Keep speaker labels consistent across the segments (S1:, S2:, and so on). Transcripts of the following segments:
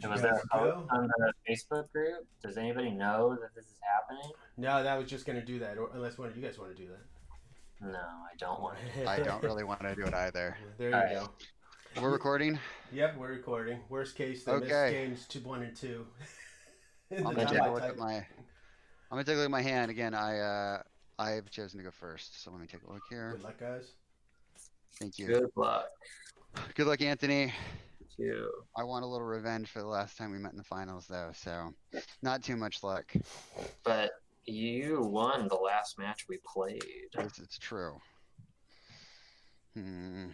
S1: Where'd you
S2: Was there
S1: guys
S2: a post
S1: go?
S2: on the Facebook group? Does anybody know that this is happening?
S1: No, that was just gonna do that, or unless one of you guys want to do that.
S2: No, I don't want to do
S3: I
S2: that.
S3: don't really want to do it either.
S1: There
S2: All
S1: you
S2: right.
S1: go.
S3: We're recording.
S1: Yep, we're recording. Worst case, they miss
S3: Okay.
S1: games 2, 1, and 2.
S3: I'm
S1: The
S3: gonna
S2: I'm
S3: take
S1: time
S3: a
S1: I
S3: look at
S1: type.
S3: my. I'm gonna take a look at my hand again. I've chosen to go first, so let me take a look here.
S1: Good luck, guys.
S3: Thank you.
S2: Good luck
S3: Good luck, Anthony.
S2: to you.
S3: I want a little revenge for the last time we met in the finals, though. So, not too much luck.
S2: But you won the last match we played.
S3: This is true. Hmm.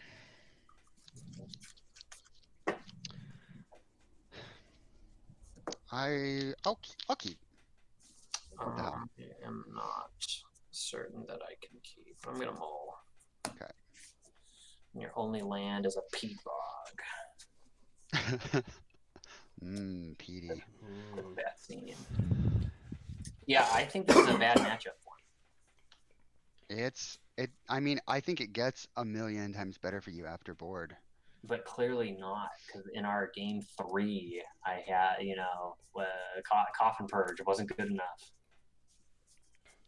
S3: I'll keep. What the hell?
S2: I am not certain that I can keep. I'm gonna mull.
S3: Okay.
S2: And your only land is a peat bog.
S3: Petey.
S2: Bad scene. Yeah, I think this is a bad matchup for him.
S3: I mean, I think it gets a million times better for you after board.
S2: But clearly not, because in our game 3, I had, coffin purge. It wasn't good enough.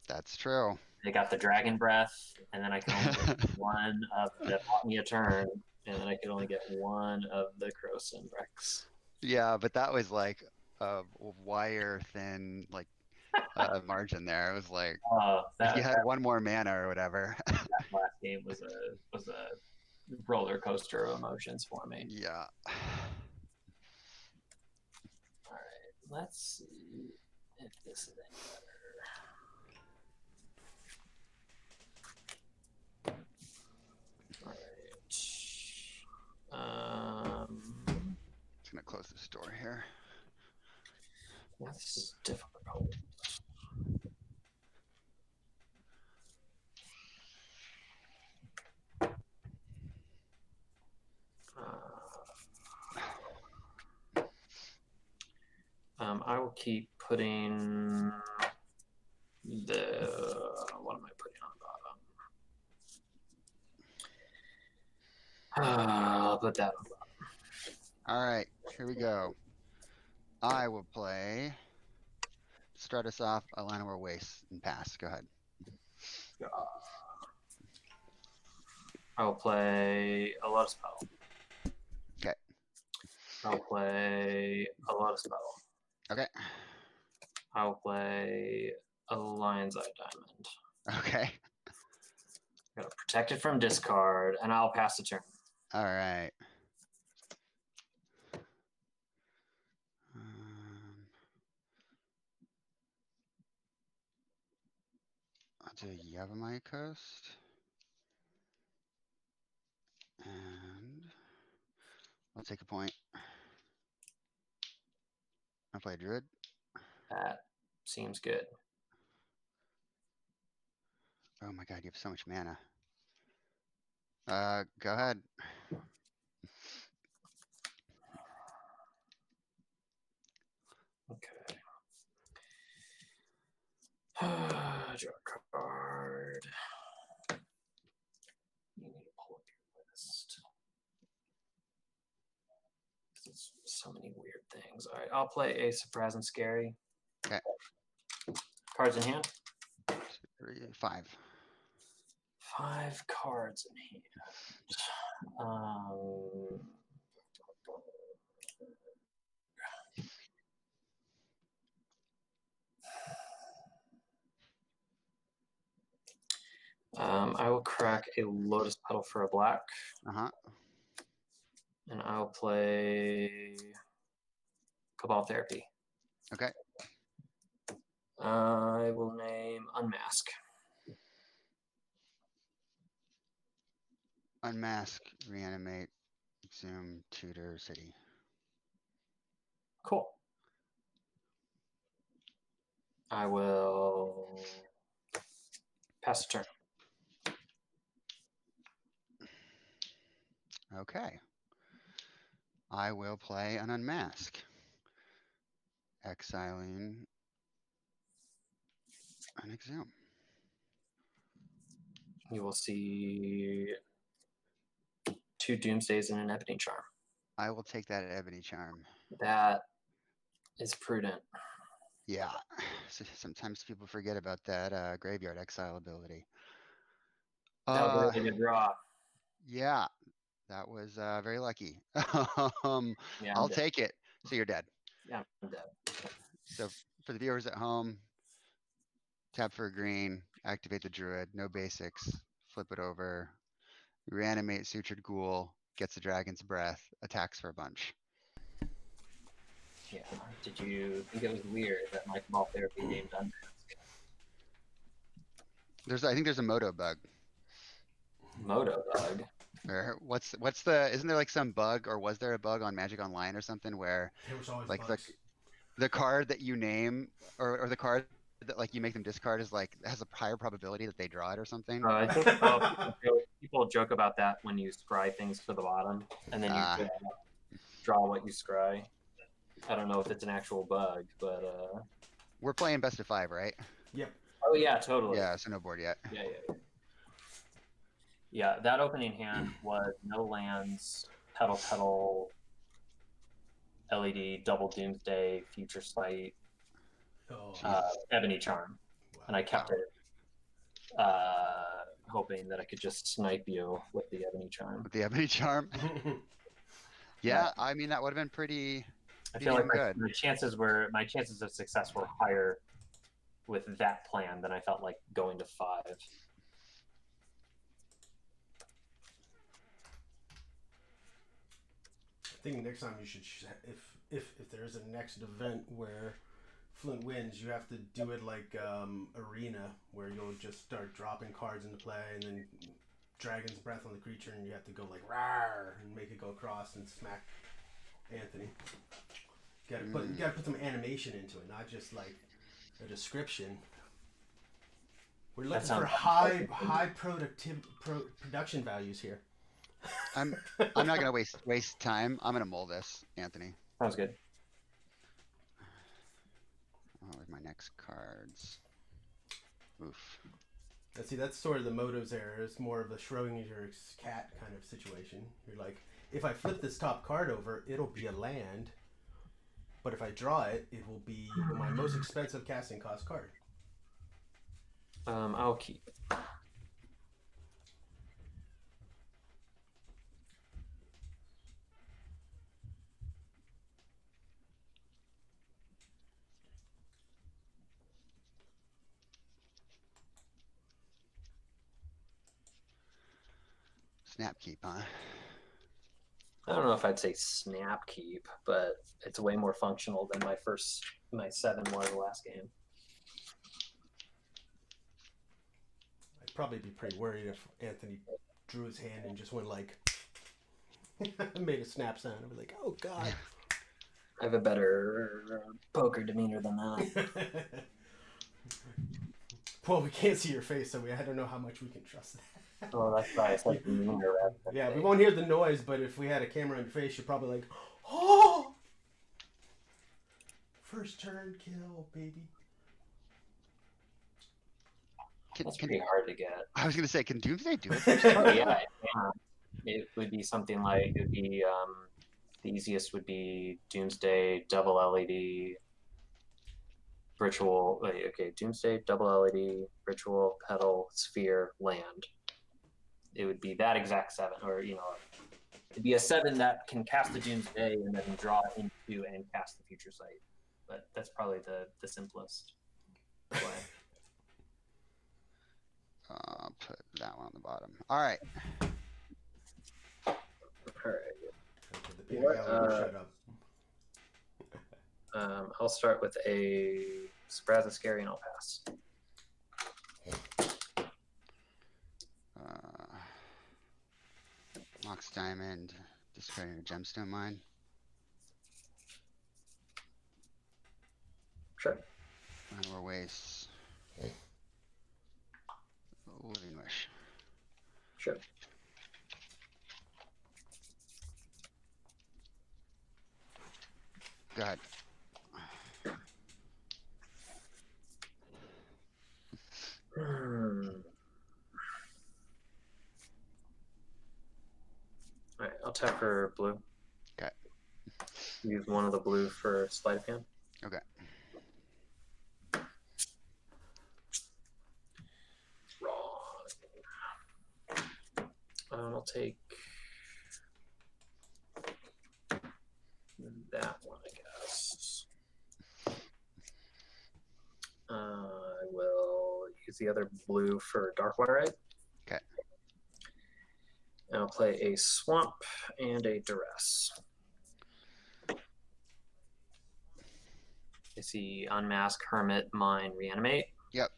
S3: That's true.
S2: They got the dragon breath, and then I could only get one of the bought me a turn, and then I could only get one of the Croson Rex.
S3: Yeah, but that was like a wire thin margin there. It was like if you had one more mana or whatever.
S2: That last game was a roller coaster of emotions for me.
S3: Yeah.
S2: All right, let's see if this is any better. All right.
S3: Just gonna close this door here.
S2: This is difficult. I will keep putting what am I putting on the bottom? I'll put that on the bottom.
S3: All right, here we go. I will play. Start us off. Llanowar Waste and pass. Go ahead.
S2: I will play a Lotus Petal.
S3: Okay.
S2: I'll play a Lotus Petal.
S3: Okay.
S2: I'll play a Lion's Eye Diamond.
S3: Okay.
S2: Gotta protect it from discard, and I'll pass the turn.
S3: All right. I'll do Yavimaya Coast. And I'll take a point. I'll play Druid.
S2: That seems good.
S3: Oh my god, you have so much mana. Go ahead.
S2: Okay. Draw a card. You need to pull up your list. There's so many weird things. All right, I'll play a Surprise and Scary.
S3: Okay.
S2: Cards in hand?
S3: 2, 3, 5.
S2: 5 cards in hand. I will crack a Lotus Petal for a black.
S3: Uh-huh.
S2: And I'll play Cabal Therapy.
S3: Okay.
S2: I will name Unmask.
S3: Unmask, reanimate, zoom, tutor, city.
S2: Cool. I will pass the turn.
S3: Okay. I will play an unmask. Exiling an exhume.
S2: You will see 2 Doomsdays and an Ebony Charm.
S3: I will take that at Ebony Charm.
S2: That is prudent.
S3: Yeah. Sometimes people forget about that graveyard exile ability.
S2: That was a really good draw.
S3: Yeah, that was very lucky.
S2: Yeah,
S3: I'll take it. So you're dead.
S2: Yeah, I'm dead.
S3: So for the viewers at home, tap for a green, activate the Druid, no basics, flip it over, reanimate Sutured Ghoul, gets the Dragon's Breath, attacks for a bunch.
S2: Yeah. Did you think it was weird that my Cabal Therapy named Unmask?
S3: I think there's a Moto bug.
S2: Moto bug?
S3: Or isn't there like some bug, or was there a bug on Magic Online or something where
S1: There was always
S3: like
S1: bugs.
S3: the card that you name or the card that like you make them discard is like has a higher probability that they draw it or something?
S2: I think people joke about that when you scry things to the bottom and then you draw what you scry. I don't know if it's an actual bug, but
S3: we're playing best of 5, right?
S1: Yep.
S2: Oh yeah, totally.
S3: Yeah, so no board yet.
S2: Yeah, that opening hand was no lands, pedal, LED, double Doomsday, Future Sight, Ebony Charm. Wow. And I kept it hoping that I could just snipe you with the Ebony Charm.
S3: With the Ebony Charm? Yeah, I mean, that would have been pretty
S2: I feel like
S3: good.
S2: my chances of success were higher with that plan than I felt like going to 5.
S1: I think next time you should, if there is a next event where Flint wins, you have to do it like Arena, where you'll just start dropping cards into play and then Dragon's Breath on the creature, and you have to go like rawr and make it go across and smack Anthony. You gotta put some animation into it, not just like a description. We're looking for high production values here.
S3: I'm not gonna waste time. I'm gonna mull this, Anthony.
S2: Sounds good.
S3: With my next cards. Oof.
S1: See, that's sort of the motives error. It's more of a Schrodinger's cat kind of situation. You're like, if I flip this top card over, it'll be a land. But if I draw it, it will be my most expensive casting cost card.
S2: I'll keep it.
S3: Snap keep, huh?
S2: I don't know if I'd say snap keep, but it's way more functional than my 7 was last game.
S1: I'd probably be pretty worried if Anthony drew his hand and just went like, made a snap sound. I'd be like, oh god.
S2: I have a better poker demeanor than that.
S1: Well, we can't see your face, so I don't know how much we can trust that.
S2: Oh, that's right. It's like demeanor rather than
S1: yeah,
S2: face.
S1: We won't hear the noise, but if we had a camera on your face, you're probably like, oh! First turn kill, baby.
S2: That's pretty hard to get.
S3: I was gonna say, can Doomsday do it?
S2: Oh yeah, it would be something like the easiest would be Doomsday, double LED, ritual. Okay, Doomsday, double LED, ritual, pedal, sphere, land. It would be that exact 7, or it'd be a 7 that can cast the Doomsday and then draw into and cast the Future Sight. But that's probably the simplest way.
S3: I'll put that one on the bottom. All right.
S1: Shut
S2: up. I'll start with a Surprise and Scary, and I'll pass.
S3: Mox Diamond, discarding a Gemstone Mine.
S2: Sure.
S3: More wastes. Living Wish.
S2: Sure.
S3: Go ahead.
S2: All right, I'll tap for blue.
S3: Okay.
S2: Use one of the blue for sleight of hand.
S3: Okay.
S2: Wrong. I'll take that one, I guess. I will use the other blue for Darkwater Egg.
S3: Okay.
S2: And I'll play a Swamp and a Duress. I see Unmask, Hermit, Mine, Reanimate.
S3: Yep.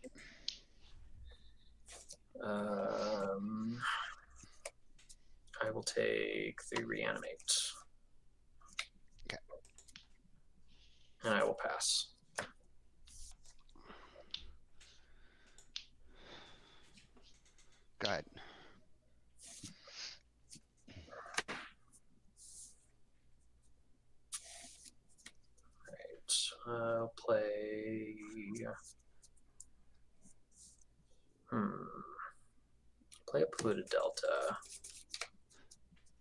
S2: I will take the Reanimate.
S3: Okay.
S2: And I will pass.
S3: Go ahead.
S2: I'll play. Play a Polluted Delta.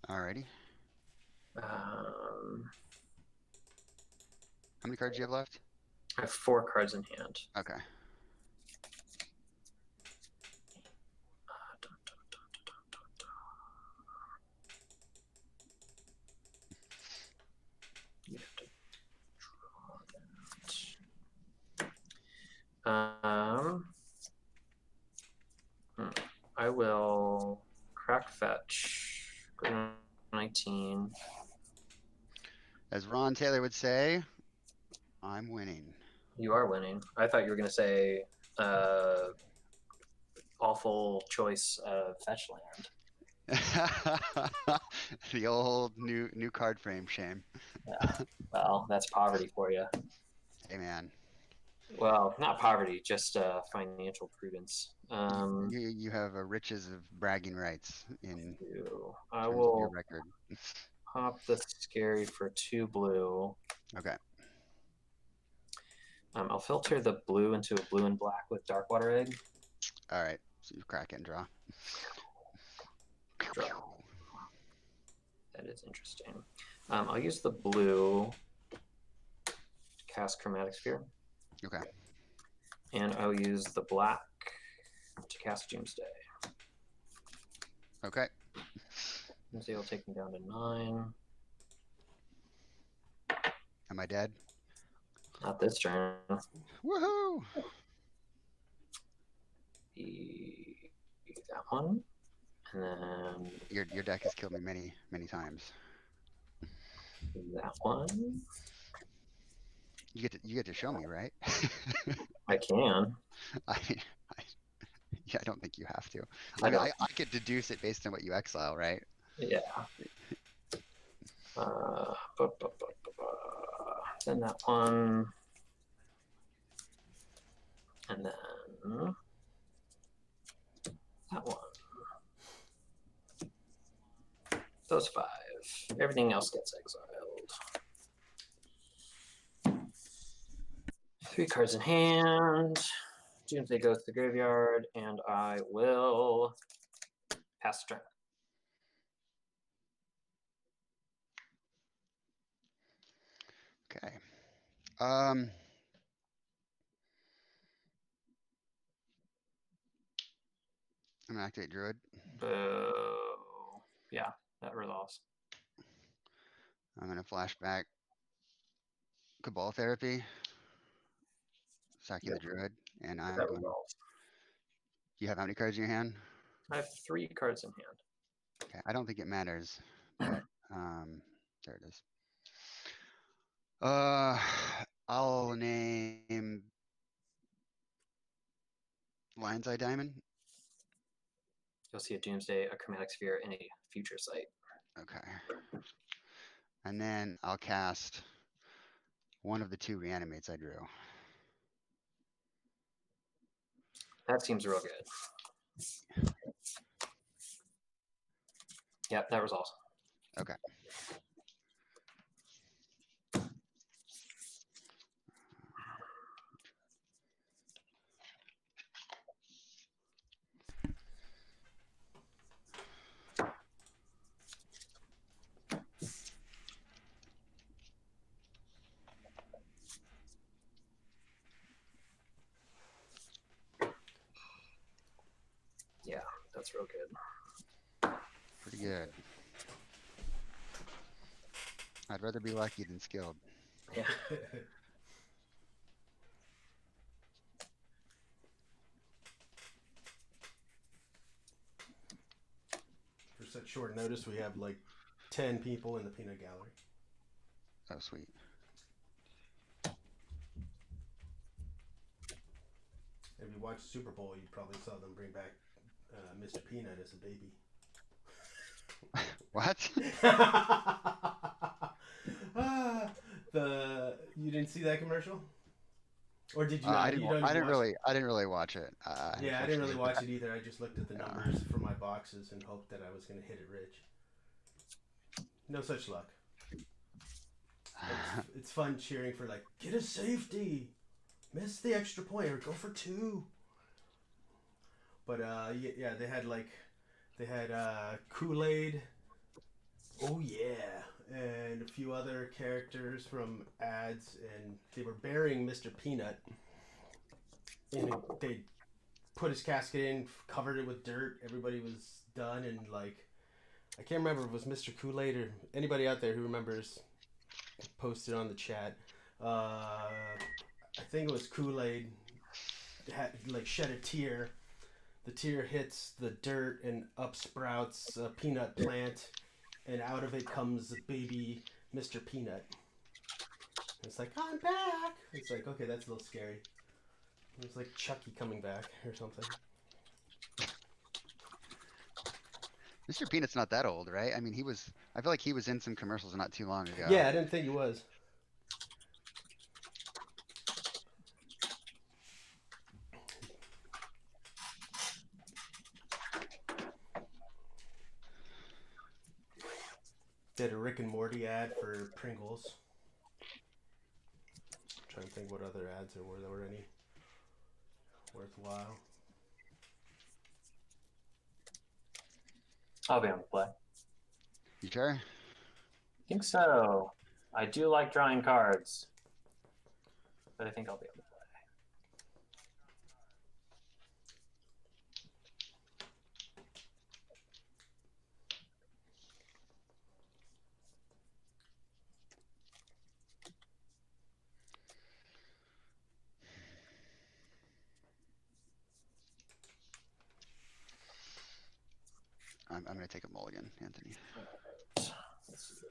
S3: Alrighty. How many cards do you have left?
S2: I have 4 cards in hand.
S3: Okay.
S2: You have to draw that. I will crack fetch. 19.
S3: As Ron Taylor would say, I'm winning.
S2: You are winning. I thought you were going to say awful choice of fetch land.
S3: The old new card frame shame.
S2: Yeah. Well, that's poverty for you.
S3: Hey man.
S2: Well, not poverty, just financial prudence.
S3: You have a riches of bragging rights in
S2: I
S3: terms of
S2: will
S3: your record.
S2: pop the scary for 2 blue.
S3: Okay.
S2: I'll filter the blue into a blue and black with Darkwater Egg.
S3: All right. So you crack it and draw.
S2: Draw. That is interesting. I'll use the blue to cast Chromatic Sphere.
S3: Okay.
S2: And I'll use the black to cast Doomsday.
S3: Okay.
S2: Doomsday will take me down to 9.
S3: Am I dead?
S2: Not this turn.
S3: Woohoo!
S2: That one. And then
S3: Your deck has killed me many times.
S2: that one.
S3: You get to show me, right?
S2: I can.
S3: Yeah, I don't think you have to. I mean, I could deduce it based on what you exile, right?
S2: Yeah. Then that one. And then that one. Those 5. Everything else gets exiled. 3 cards in hand. Doomsday goes to the graveyard, and I will pass the turn.
S3: Okay. I'm gonna activate Druid.
S2: Boo. Yeah, that resolves.
S3: I'm gonna flashback Cabal Therapy, sacking the Druid, and I'm
S2: That
S3: going.
S2: resolves.
S3: You have how many cards in your hand?
S2: I have 3 cards in hand.
S3: Okay, I don't think it matters, but there it is. I'll name Lion's Eye Diamond.
S2: You'll see a Doomsday, a Chromatic Sphere, and a Future Sight.
S3: Okay. And then I'll cast one of the 2 reanimates I drew.
S2: That seems real good. Yep, that resolves.
S3: Okay.
S2: That's real good.
S3: Pretty good. I'd rather be lucky than skilled.
S2: Yeah.
S1: For such short notice, we have like 10 people in the peanut gallery.
S3: Oh, sweet.
S1: If you watched Super Bowl, you probably saw them bring back Mr. Peanut as a baby.
S3: What?
S1: You didn't see that commercial, or did you?
S3: I
S1: You
S3: didn't.
S1: don't
S3: I
S1: even
S3: didn't
S1: watch
S3: really. I didn't really watch it.
S1: Yeah, I didn't really
S3: unfortunately.
S1: watch it either. I just looked at the
S3: Yeah.
S1: numbers for my boxes and hoped that I was going to hit it rich. No such luck. It's fun cheering for like, get a safety, miss the extra point, or go for 2. But yeah, they had Kool-Aid. Oh yeah, and a few other characters from ads, and they were burying Mr. Peanut. And they put his casket in, covered it with dirt. Everybody was done, and like, I can't remember if it was Mr. Kool-Aid or anybody out there who remembers. Posted on the chat. I think it was Kool-Aid. Had like shed a tear. The tear hits the dirt and up sprouts a peanut plant, and out of it comes a baby Mr. Peanut. It's like, I'm back. It's like, okay, that's a little scary. It's like Chucky coming back or something.
S3: Mr. Peanut's not that old, right? I mean, he was. I feel like he was in some commercials not too long ago.
S1: Yeah, I didn't think he was. Did a Rick and Morty ad for Pringles. I'm trying to think what other ads there were any worthwhile.
S2: I'll be on the play.
S3: You sure?
S2: I think so. I do like drawing cards, but I think I'll be on the play.
S3: I'm gonna take a mulligan, Anthony.
S2: This is a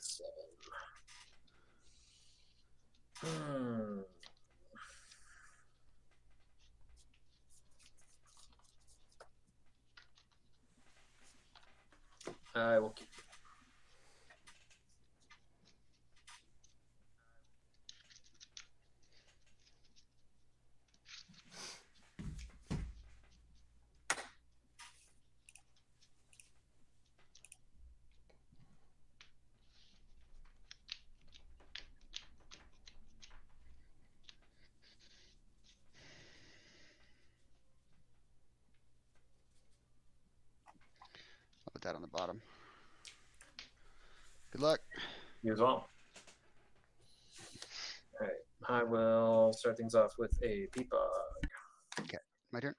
S2: 7. I will keep.
S3: I'll put that on the bottom. Good luck.
S2: You as well. All right, I will start things off with a peapug.
S3: My turn.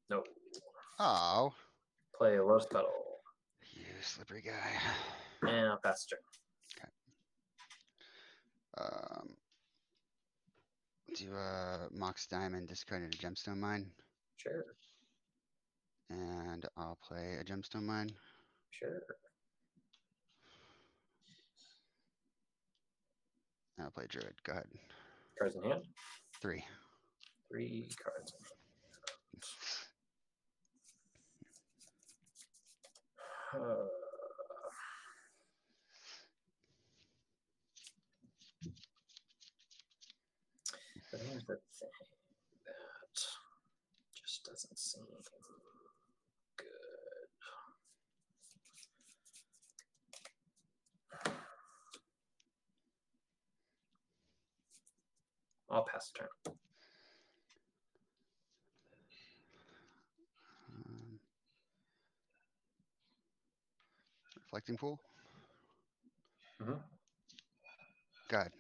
S2: No,
S3: Oh,
S2: play a rose petal,
S3: you slippery guy.
S2: and I'll pass the turn.
S3: Do a Mox Diamond, discard a Gemstone Mine,
S2: Sure,
S3: and I'll play a Gemstone Mine.
S2: sure.
S3: I'll play Druid. Go ahead.
S2: Cards in hand.
S3: 3.
S2: 3 cards in hand. But here's the thing that just doesn't seem good. I'll pass the turn.
S3: Reflecting Pool.
S2: Mm-hmm.
S3: Go ahead.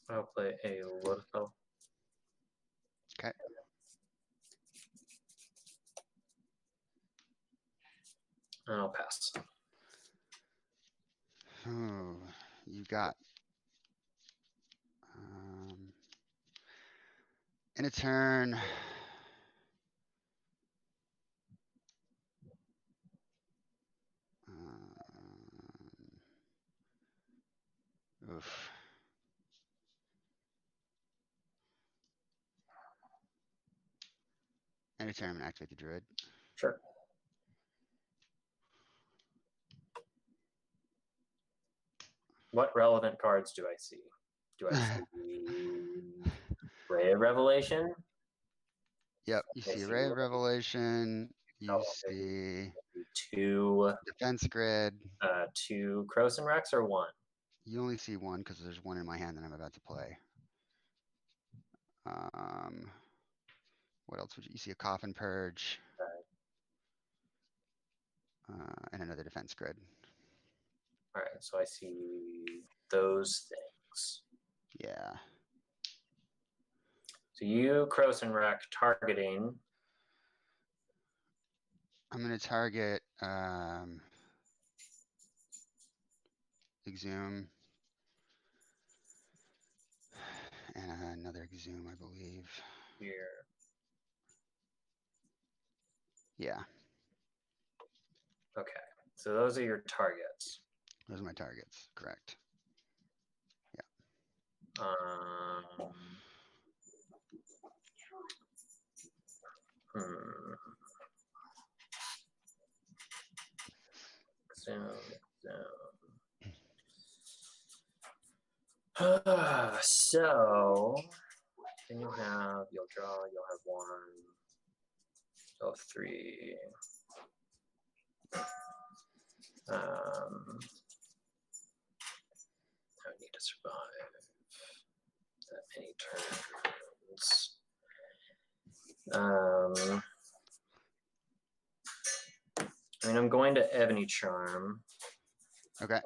S2: I'll play a lotus petal.
S3: Okay.
S2: And I'll pass.
S3: Oh, you got. In a turn. Oof. In a turn, I'm gonna activate the Druid.
S2: Sure. What relevant cards do I see? Do I see Ray of Revelation?
S3: Yep, you
S2: I
S3: see
S2: see
S3: Ray of Revelation. You see
S2: two
S3: Defense Grid.
S2: two Crows and Rex, or one?
S3: You only see one because there's one in my hand that I'm about to play. What else would you see? A Coffin Purge. And another Defense Grid.
S2: All right, so I see those things.
S3: Yeah.
S2: So you, Crows and Rex, targeting.
S3: I'm gonna target Exhume. And another Exhume, I believe.
S2: Here.
S3: Yeah,
S2: Okay, so those are your targets.
S3: those are my targets, correct.
S2: Hmm. So then you'll draw, you'll have one, oh, three. I would need to survive that many turns. I mean, I'm going to Ebony Charm.
S3: Okay.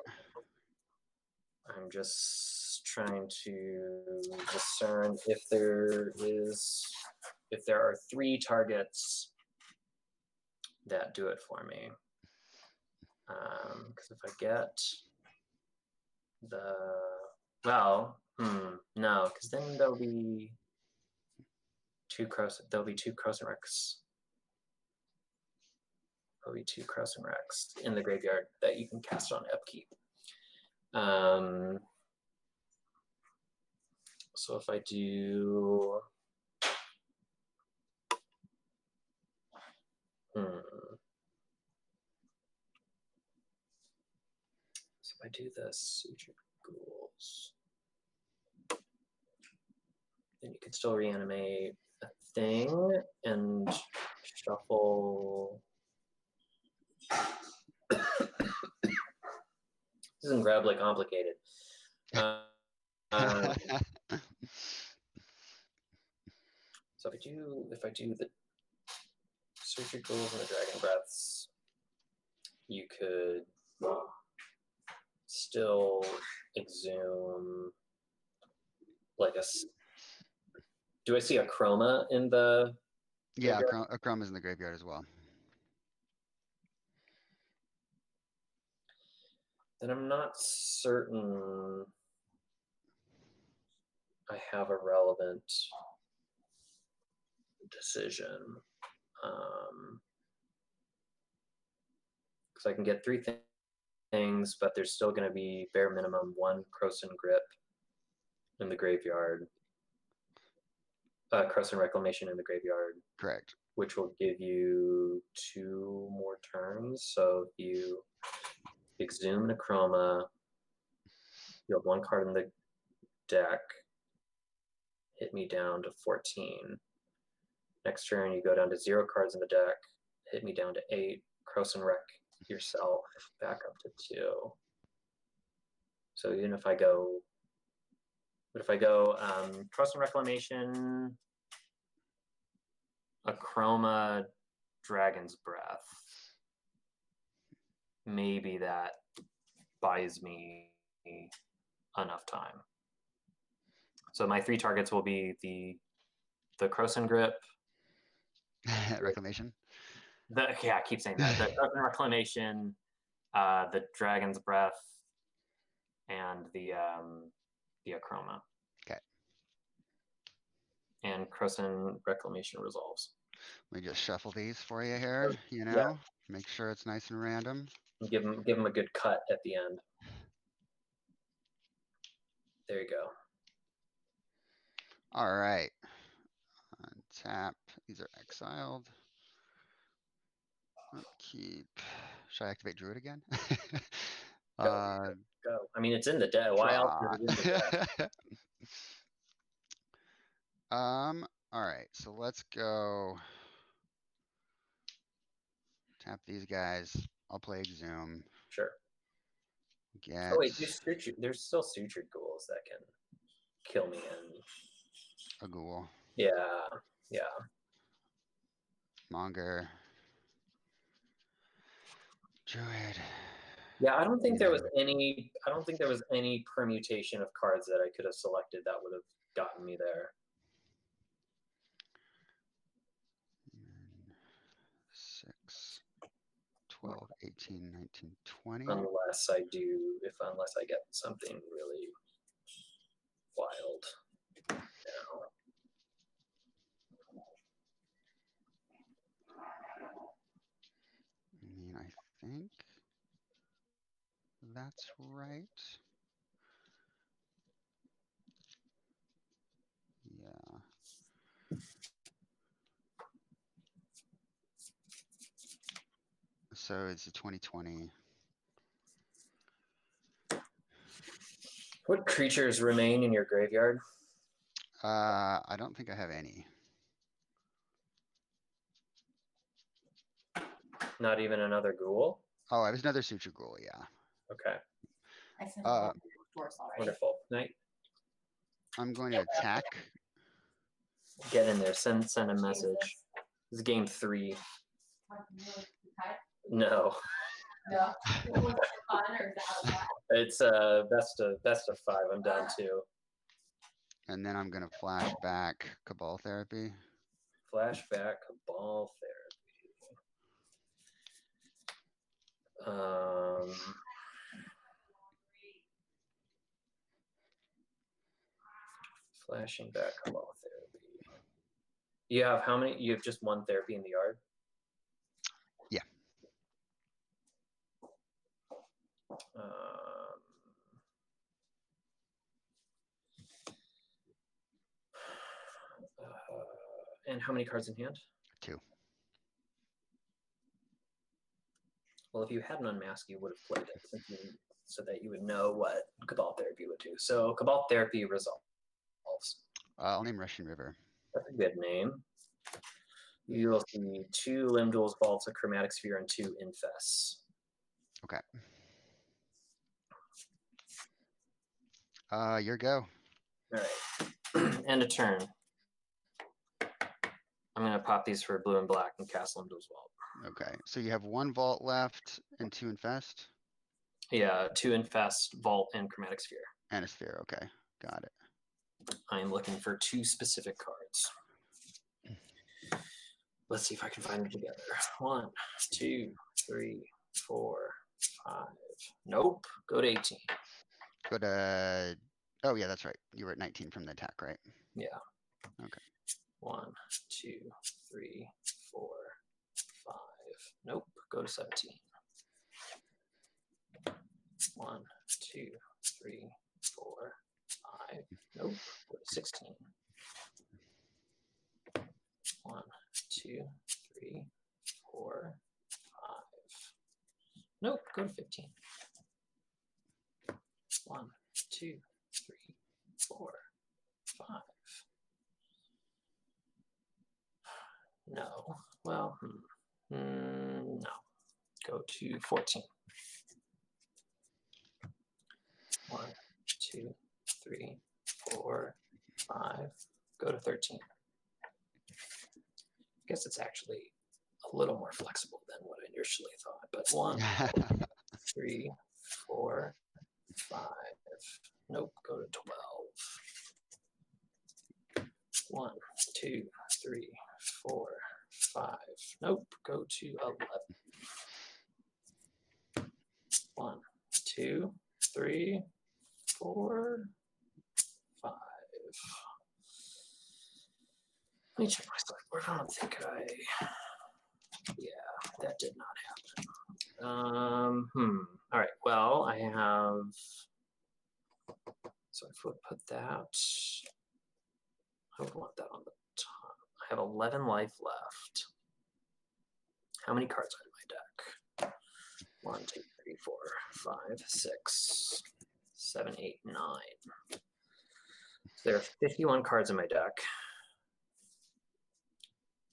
S2: I'm just trying to discern if there are three targets that do it for me. Because if I get no, because then there'll be two Crows and Rex. There'll be two Crows and Rex in the graveyard that you can cast on upkeep. So if I do, so if I do the Sutured Ghouls, then you can still reanimate a thing and shuffle. This is incredibly complicated. So if I do the Sutured Ghouls and the Dragon Breaths, you could still exhume like a. Do I see a chroma in the?
S3: Yeah, a Chrome is in the graveyard as well.
S2: Then I'm not certain I have a relevant decision. Because I can get three things, but there's still going to be bare minimum one Croson Grip in the graveyard. Croson Reclamation in the graveyard.
S3: Correct.
S2: Which will give you 2 more turns. So if you exhume Necroma, you have 1 card in the deck, hit me down to 14. Next turn, you go down to 0 cards in the deck, hit me down to 8, Cross and Wreck yourself back up to 2. So even if I go, Cross and Reclamation, a Chroma, Dragon's Breath, maybe that buys me enough time. So my 3 targets will be the Croson Grip,
S3: Reclamation.
S2: yeah, I keep saying that. The Croson Reclamation, the Dragon's Breath, and the Achroma.
S3: Okay.
S2: And Croson Reclamation resolves.
S3: Let me just shuffle these for you here, you know, make sure it's nice and random.
S2: Give him a good cut at the end. There you go.
S3: All right. Untap. These are exiled. Upkeep. Should I activate Druid again?
S2: Go. I mean, it's in the deck. Why else is it in the deck?
S3: All right. So let's go. Tap these guys. I'll play Exhume.
S2: Sure.
S3: Get
S2: Oh wait, there's still sutured ghouls that can kill me in.
S3: a ghoul.
S2: Yeah.
S3: Monger. Druid.
S2: Yeah, I don't think there was any permutation of cards that I could have selected that would have gotten me there.
S3: 6, 12, 18, 19, 20.
S2: Unless I get something really wild. No.
S3: I mean, I think that's right. Yeah. So it's a 2020.
S2: What creatures remain in your graveyard?
S3: I don't think I have any.
S2: Not even another ghoul?
S3: Oh, I was another Suture Ghoul, yeah.
S2: Okay.
S4: I sent a lot of doors already.
S2: Wonderful. Night.
S3: I'm going to attack.
S2: Get in there. Send a message. This is game 3. No.
S4: No. Was it fun or is that bad?
S2: It's best of 5. I'm down 2.
S3: And then I'm going to flash back Cabal Therapy.
S2: Flashback Cabal Therapy. Flashing back Cabal Therapy. You have how many? You have just 1 therapy in the yard?
S3: Yeah.
S2: And how many cards in hand?
S3: 2.
S2: Well, if you had an unmask, you would have played it so that you would know what Cabal Therapy would do. So Cabal Therapy resolves.
S3: I'll name Russian River.
S2: That's a good name. You'll see 2 Limb Duels, Vaults, a Chromatic Sphere, and 2 Infests.
S3: Okay. Your go.
S2: All right. End of turn. I'm going to pop these for blue and black and cast Limb Duels Vault.
S3: Okay. So you have 1 Vault left and 2 Infest?
S2: Yeah, 2 Infest, Vault, and Chromatic Sphere.
S3: And a Sphere. Okay. Got it.
S2: I'm looking for 2 specific cards. Let's see if I can find them together. 1, 2, 3, 4, 5. Nope. Go to 18.
S3: Go to. Oh, yeah, that's right. You were at 19 from the attack, right?
S2: Yeah.
S3: Okay.
S2: 1, 2, 3, 4, 5. Nope. Go to 17. 1, 2, 3, 4, 5. Nope. Go to 16. 1, 2, 3, 4, 5. Nope. Go to 15. 1, 2, 3, 4, 5. No. Well, no. Go to 14. 1, 2, 3, 4, 5. Go to 13. I guess it's actually a little more flexible than what I initially thought. But 1, 3, 4, 5. Nope. Go to 12. 1, 2, 3, 4, 5. Nope. Go to 11. 1, 2, 3, 4, 5. Let me check my sideboard. I don't think yeah, that did not happen. All right. Well, I have. So if we put that, I would want that on the top. I have 11 life left. How many cards are in my deck? 1, 2, 3, 4, 5, 6, 7, 8, 9. So there are 51 cards in my deck.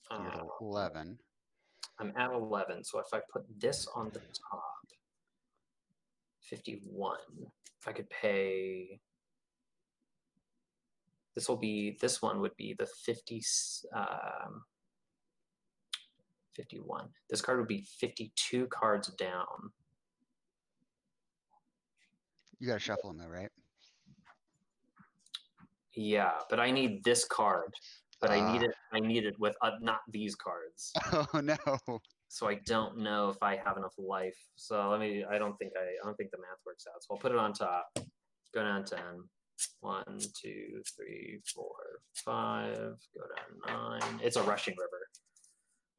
S3: You're at 11.
S2: I'm at 11. So if I put this on the top, 51, if I could pay. This one would be the 51. This card would be 52 cards down.
S3: You gotta shuffle them though, right?
S2: Yeah, but I need this card. But I need it with not these cards.
S3: Oh no.
S2: So I don't know if I have enough life. So I don't think the math works out. So I'll put it on top. Go down 10. 1, 2, 3, 4, 5. Go down 9. It's a rushing river.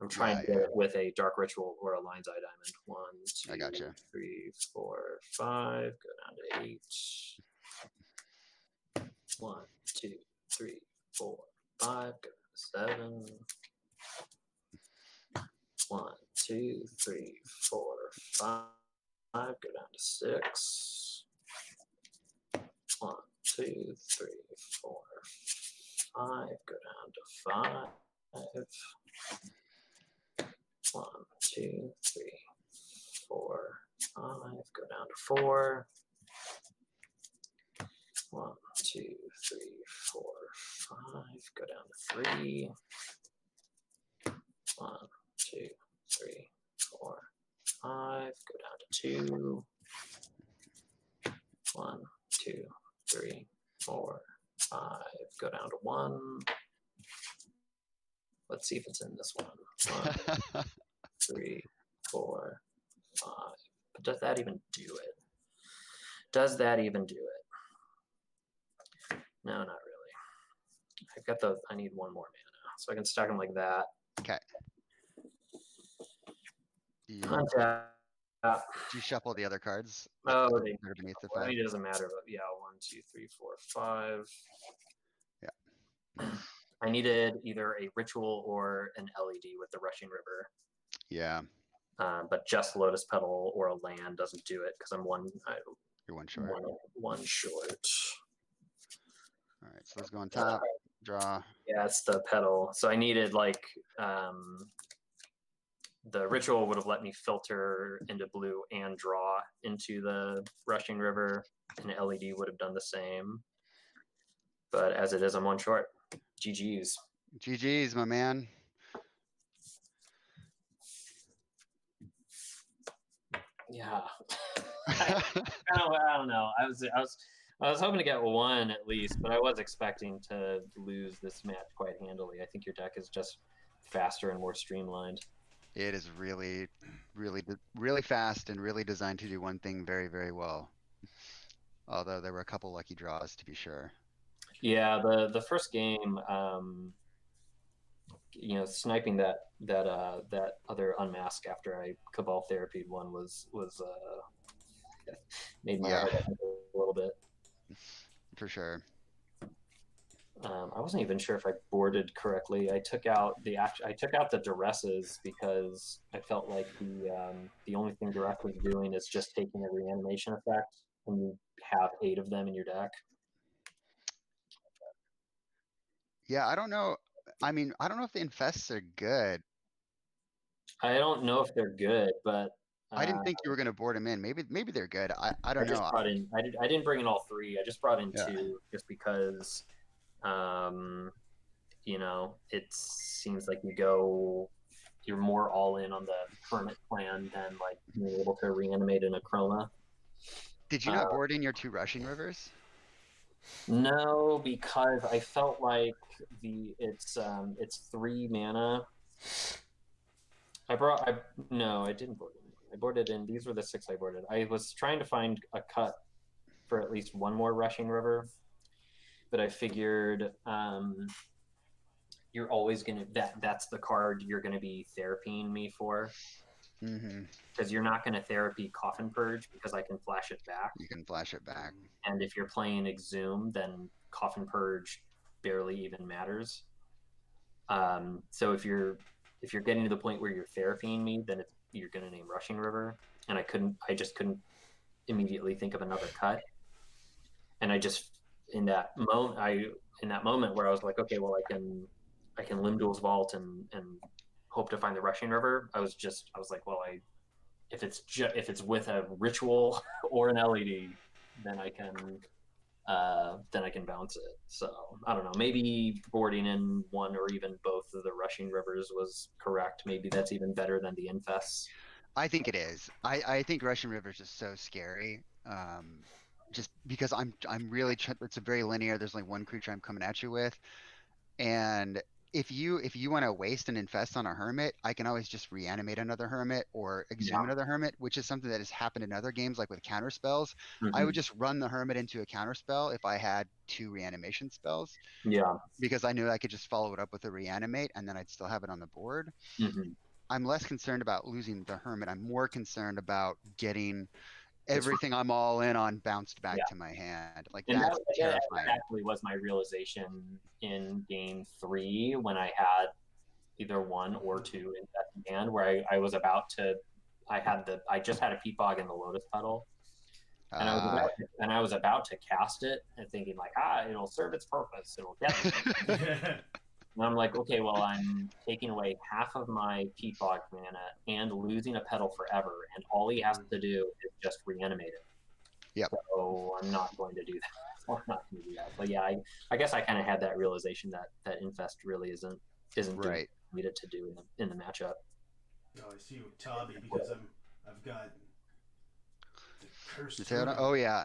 S2: I'm trying to get it with a dark ritual or a lion's eye diamond. 1, 2,
S3: I gotcha.
S2: 3, 4, 5. Go down to 8. 1, 2, 3, 4, 5. Go down to 7. 1, 2, 3, 4, 5. Go down to 6. 1, 2, 3, 4, 5. Go down to 5. 1, 2, 3, 4, 5. Go down to 4. 1, 2, 3, 4, 5. Go down to 3. 1, 2, 3, 4, 5. Go down to 2. 1, 2, 3, 4, 5. Go down to 1. Let's see if it's in this one. 1, 3, 4, 5. But does that even do it? Does that even do it? No, not really. I need one more mana. So I can stack them like that.
S3: Okay. Do you shuffle the other cards?
S2: Oh,
S3: that are beneath the 5?
S2: it doesn't matter, but yeah, 1, 2, 3, 4, 5.
S3: Yeah.
S2: I needed either a ritual or an LED with the rushing river.
S3: Yeah.
S2: But just Lotus Petal or a land doesn't do it because I'm
S3: You're one short.
S2: One short.
S3: All right, so let's go on top. Draw.
S2: Yeah, it's the petal. So I needed the ritual would have let me filter into blue and draw into the rushing river, and LED would have done the same. But as it is, I'm one short. GG's.
S3: GG's, my man.
S2: Yeah. I don't know. I was hoping to get one at least, but I was expecting to lose this match quite handily. I think your deck is just faster and more streamlined.
S3: It is really, really fast and really designed to do one thing very, very well. Although there were a couple lucky draws to be sure.
S2: Yeah, the first game, sniping that other unmask after I Cabal Therapied one was made my heart think a little bit.
S3: For sure.
S2: I wasn't even sure if I boarded correctly. I took out the duresses because I felt like the only thing Duress was doing is just taking a reanimation effect when you have 8 of them in your deck.
S3: Yeah, I don't know. I mean, I don't know if the infests are good.
S2: I don't know if they're good, but
S3: I didn't think you were gonna board them in. Maybe they're good. I don't know.
S2: I didn't bring in all 3. I just brought in 2 just because it seems like you're more all in on the Hermit plan than like being able to reanimate in a chroma.
S3: Did you not board in your 2 rushing rivers?
S2: No, because I felt like it's 3 mana. No, I didn't board it in. I boarded in. These were the 6 I boarded. I was trying to find a cut for at least one more Rushing River, but I figured you're always gonna that's the card you're gonna be therapying me for. Because you're not going to therapy Coffin Purge because I can flash it back.
S3: You can flash it back.
S2: And if you're playing Exhume, then Coffin Purge barely even matters. So if you're getting to the point where you're therapying me, then you're going to name Rushing River. And I just couldn't immediately think of another cut. And I just in that moment where I was like, okay, well I can Limdol's Vault and hope to find the Rushing River. I was like, well, if it's with a ritual or an LED, then I can bounce it. So I don't know. Maybe boarding in one or even both of the Rushing Rivers was correct. Maybe that's even better than the Infests.
S3: I think it is. I think Russian River is just so scary. Just because I'm really it's a very linear. There's only one creature I'm coming at you with, and if you want to waste and infest on a hermit, I can always just reanimate another hermit or exhume another hermit, which is something that has happened in other games, like with counter spells. I would just run the hermit into a counter spell if I had 2 reanimation spells.
S2: Yeah.
S3: Because I knew I could just follow it up with a reanimate and then I'd still have it on the board. I'm less concerned about losing the hermit. I'm more concerned about getting everything I'm all in on bounced back to my hand. Like
S2: and
S3: that's terrifying.
S2: That actually was my realization in game 3 when I had either 1 or 2 in that hand where I was about to. I just had a Peatbog in the Lotus Petal, and I was about to cast it and thinking like, it'll serve its purpose. It'll get me. And I'm like, okay, well, I'm taking away half of my Peatbog mana and losing a Petal forever, and all he has to do is just reanimate it.
S3: Yep.
S2: So I'm not going to do that. I'm not going to do that. But yeah, I guess I kind of had that realization that Infest really isn't
S3: right.
S2: needed to do in the matchup.
S1: No, I see Utabi because I've got the Cursed.
S3: Oh yeah.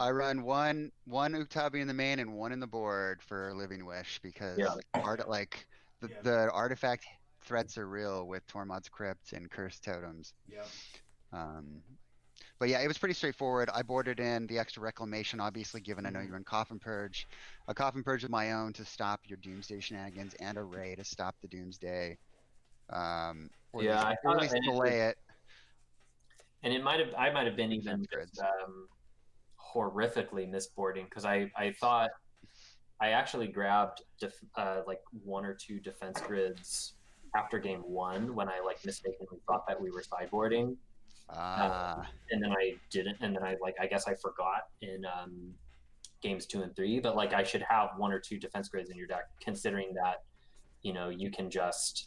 S3: I run one Utabi in the main and 1 in the board for Living Wish because the artifact threats are real with Tormod's Crypt and Cursed Totems. But yeah, it was pretty straightforward. I boarded in the extra Reclamation, obviously, given I know you're in Coffin Purge. A Coffin Purge of my own to stop your Doomsday shenanigans and a Ray to stop the Doomsday. Or at least delay it.
S2: And I might have been even just, horrifically misboarding because I thought I actually grabbed like 1 or 2 defense grids after game 1 when I mistakenly thought that we were sideboarding. And then I didn't, and then I guess I forgot in games 2 and 3, but I should have 1 or 2 defense grids in your deck, considering that you can just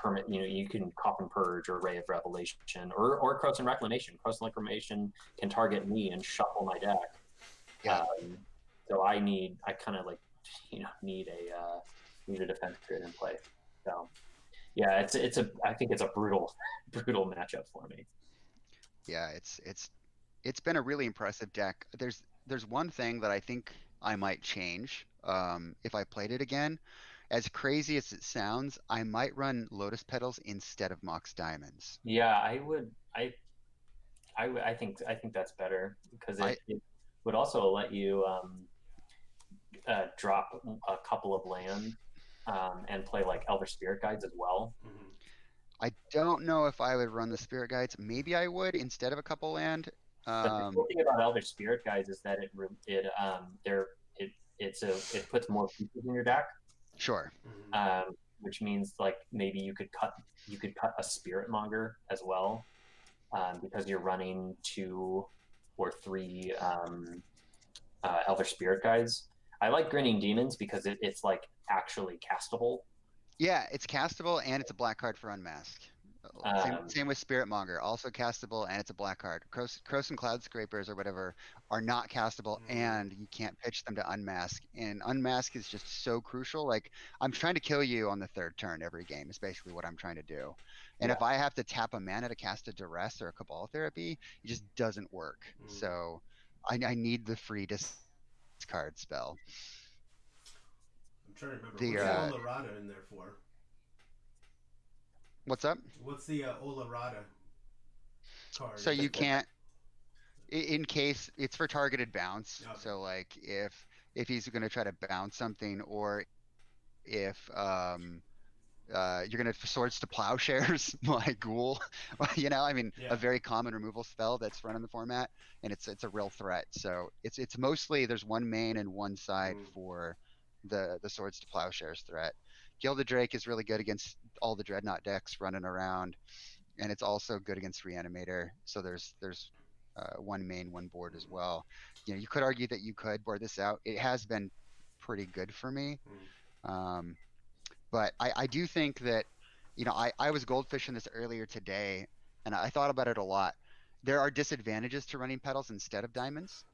S2: Hermit, you can Coffin Purge or Ray of Revelation or Croson Reclamation. Croson Reclamation can target me and shuffle my deck.
S3: Yeah.
S2: So I kind of need a defense grid in play. So yeah, I think it's a brutal matchup for me.
S3: Yeah, it's been a really impressive deck. There's one thing that I think I might change if I played it again. As crazy as it sounds, I might run Lotus Petals instead of Mox Diamonds.
S2: Yeah, I would. I think that's better because it would also let you drop a couple of land and play Elder Spirit Guides as well.
S3: I don't know if I would run the Spirit Guides. Maybe I would instead of a couple land.
S2: But the cool thing about Elder Spirit Guides is that it puts more pieces in your deck.
S3: Sure.
S2: Which means maybe you could cut a Spirit Monger as well, because you're running 2 or 3 Elder Spirit Guides. I like Grinning Demons because it's actually castable.
S3: Yeah, it's castable and it's a black card for Unmask. Same with Spirit Monger, also castable and it's a black card. Croson Cloud Scrapers or whatever are not castable and you can't pitch them to Unmask. And Unmask is just so crucial. I'm trying to kill you on the 3rd turn every game is basically what I'm trying to do. And if I have to tap a mana to cast a Duress or a Cabal Therapy, it just doesn't work. So I need the free discard spell.
S1: I'm trying to remember.
S3: The,
S1: What's the Olarada in there for?
S3: What's up?
S1: What's the Olarada card?
S3: So you can't, in case it's for targeted bounce.
S1: Okay.
S3: So like if he's gonna try to bounce something, or if you're gonna swords to plowshares my ghoul, I mean,
S1: Yeah.
S3: a very common removal spell that's run in the format, and it's a real threat. So it's mostly there's one main and one side for the swords to plowshares threat. Gilded Drake is really good against all the Dreadnought decks running around, and it's also good against Reanimator. So there's one main, one board as well. You could argue that you could board this out. It has been pretty good for me. But I do think that, I was goldfishing this earlier today, and I thought about it a lot. There are disadvantages to running petals instead of diamonds.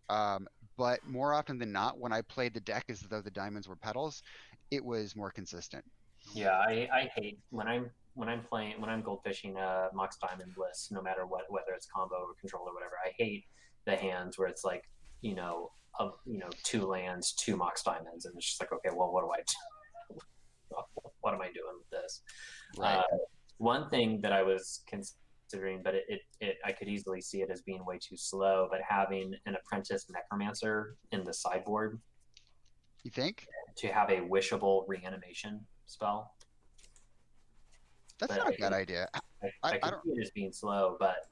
S3: But more often than not, when I played the deck as though the diamonds were petals, it was more consistent.
S2: Yeah, I hate when I'm goldfishing Mox Diamond Bliss, no matter what, whether it's combo or control or whatever. I hate the hands where it's like, of 2 lands, 2 Mox Diamonds, and it's just like, okay, well, what do I do? What am I doing with this?
S3: Right.
S2: One thing that I was considering, but I could easily see it as being way too slow, but having an Apprentice Necromancer in the sideboard.
S3: You think?
S2: To have a wishable reanimation spell.
S3: That's not a bad idea.
S2: I could see it as being slow, but